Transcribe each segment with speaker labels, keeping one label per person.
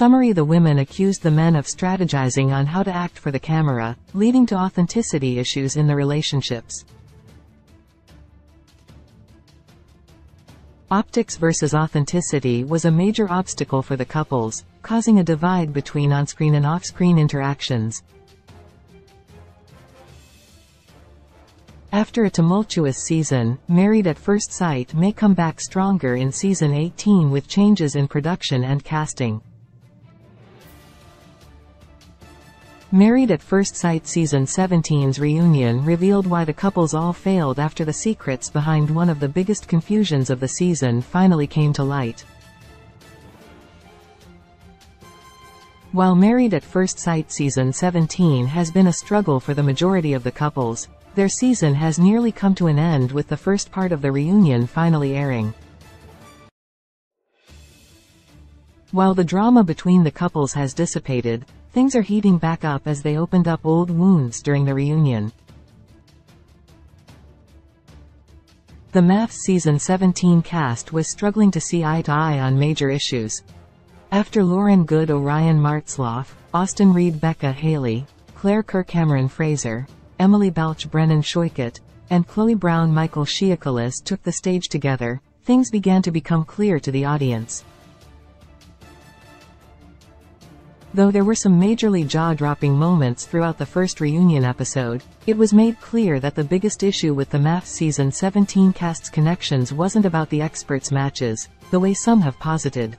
Speaker 1: Summary: the women accused the men of strategizing on how to act for the camera, leading to authenticity issues in the relationships. Optics versus authenticity was a major obstacle for the couples, causing a divide between on-screen and off-screen interactions. After a tumultuous season, Married at First Sight may come back stronger in Season 18 with changes in production and casting. Married at First Sight Season 17's reunion revealed why the couples all failed after the secrets behind one of the biggest confusions of the season finally came to light. While Married at First Sight Season 17 has been a struggle for the majority of the couples, their season has nearly come to an end with the first part of the reunion finally airing. While the drama between the couples has dissipated, things are heating back up as they opened up old wounds during the reunion. The MAFS Season 17 cast was struggling to see eye to eye on major issues. After Lauren Good, Orion Martzloff, Austin Reed, Becca Haley, Claire Kerr, Cameron Fraser, Emily Balch, Brennan Schoikert, and Chloe Brown, Michael Shiakolis took the stage together, things began to become clear to the audience. Though there were some majorly jaw-dropping moments throughout the first reunion episode, it was made clear that the biggest issue with the MAFS Season 17 cast's connections wasn't about the experts' matches, the way some have posited.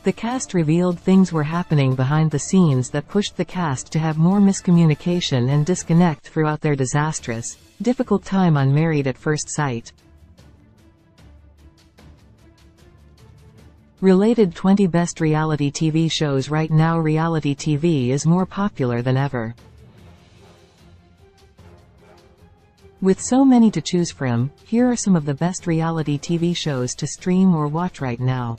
Speaker 1: The cast revealed things were happening behind the scenes that pushed the cast to have more miscommunication and disconnect throughout their disastrous, difficult time on Married at First Sight. Related 20 Best Reality TV Shows. Right now reality TV is more popular than ever. With so many to choose from, here are some of the best reality TV shows to stream or watch right now.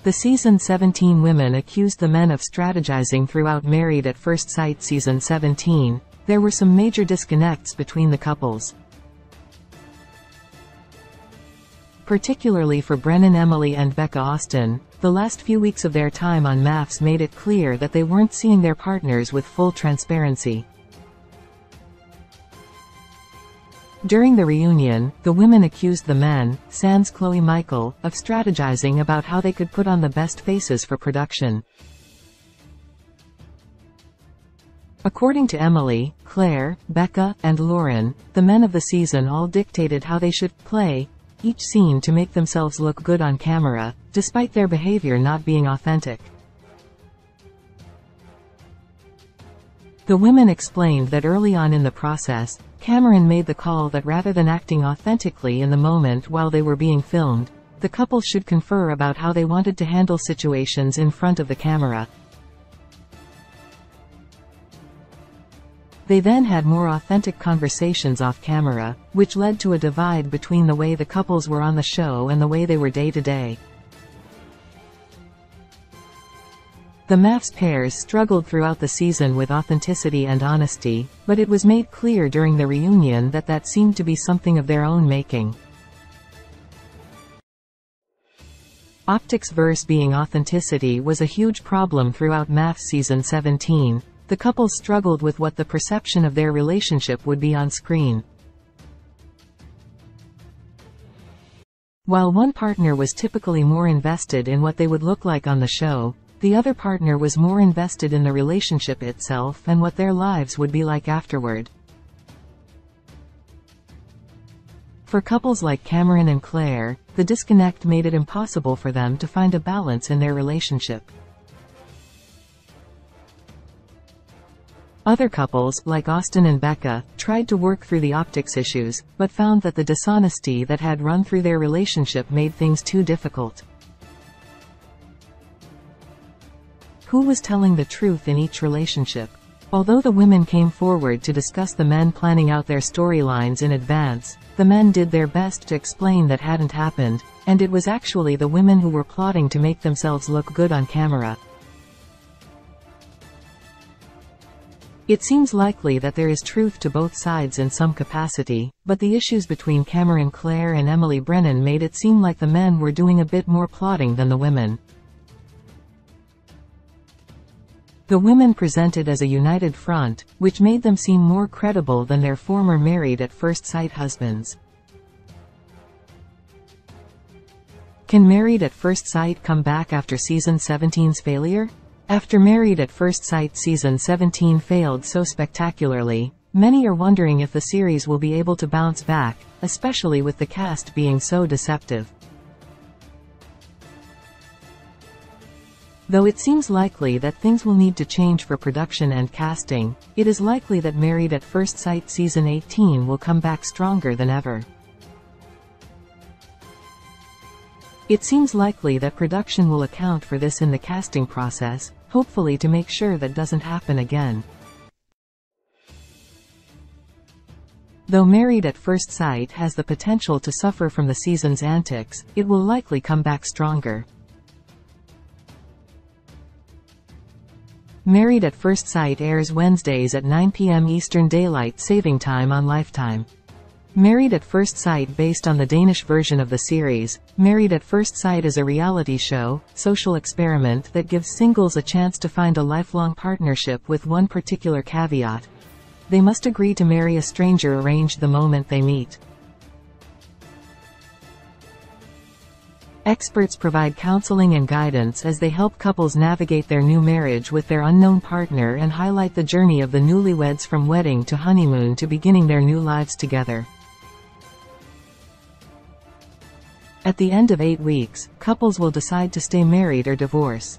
Speaker 1: The Season 17 women accused the men of strategizing throughout Married at First Sight Season 17. There were some major disconnects between the couples. Particularly for Brennan, Emily and Becca Austin, the last few weeks of their time on MAFS made it clear that they weren't seeing their partners with full transparency. During the reunion, the women accused the men, sans Chloe Michael, of strategizing about how they could put on the best faces for production. According to Emily, Claire, Becca, and Lauren, the men of the season all dictated how they should play each scene to make themselves look good on camera, despite their behavior not being authentic. The women explained that early on in the process, Cameron made the call that rather than acting authentically in the moment while they were being filmed, the couple should confer about how they wanted to handle situations in front of the camera. They then had more authentic conversations off camera, which led to a divide between the way the couples were on the show and the way they were day to day. The MAFS pairs struggled throughout the season with authenticity and honesty, but it was made clear during the reunion that that seemed to be something of their own making. Optics versus being authenticity was a huge problem throughout MAFS Season 17. The couples struggled with what the perception of their relationship would be on screen. While one partner was typically more invested in what they would look like on the show, the other partner was more invested in the relationship itself and what their lives would be like afterward. For couples like Cameron and Claire, the disconnect made it impossible for them to find a balance in their relationship. Other couples, like Austin and Becca, tried to work through the optics issues, but found that the dishonesty that had run through their relationship made things too difficult. Who was telling the truth in each relationship? Although the women came forward to discuss the men planning out their storylines in advance, the men did their best to explain that hadn't happened, and it was actually the women who were plotting to make themselves look good on camera. It seems likely that there is truth to both sides in some capacity, but the issues between Cameron Clare and Emily Brennan made it seem like the men were doing a bit more plotting than the women. The women presented as a united front, which made them seem more credible than their former Married at First Sight husbands. Can Married at First Sight come back after Season 17's failure? After Married at First Sight Season 17 failed so spectacularly, many are wondering if the series will be able to bounce back, especially with the cast being so deceptive. Though it seems likely that things will need to change for production and casting, it is likely that Married at First Sight Season 18 will come back stronger than ever. It seems likely that production will account for this in the casting process, hopefully to make sure that doesn't happen again. Though Married at First Sight has the potential to suffer from the season's antics, it will likely come back stronger. Married at First Sight airs Wednesdays at 9 p.m. Eastern Daylight Saving Time on Lifetime. Married at First Sight based on the Danish version of the series, Married at First Sight is a reality show, social experiment that gives singles a chance to find a lifelong partnership with one particular caveat. They must agree to marry a stranger arranged the moment they meet. Experts provide counseling and guidance as they help couples navigate their new marriage with their unknown partner and highlight the journey of the newlyweds from wedding to honeymoon to beginning their new lives together. At the end of 8 weeks, couples will decide to stay married or divorce.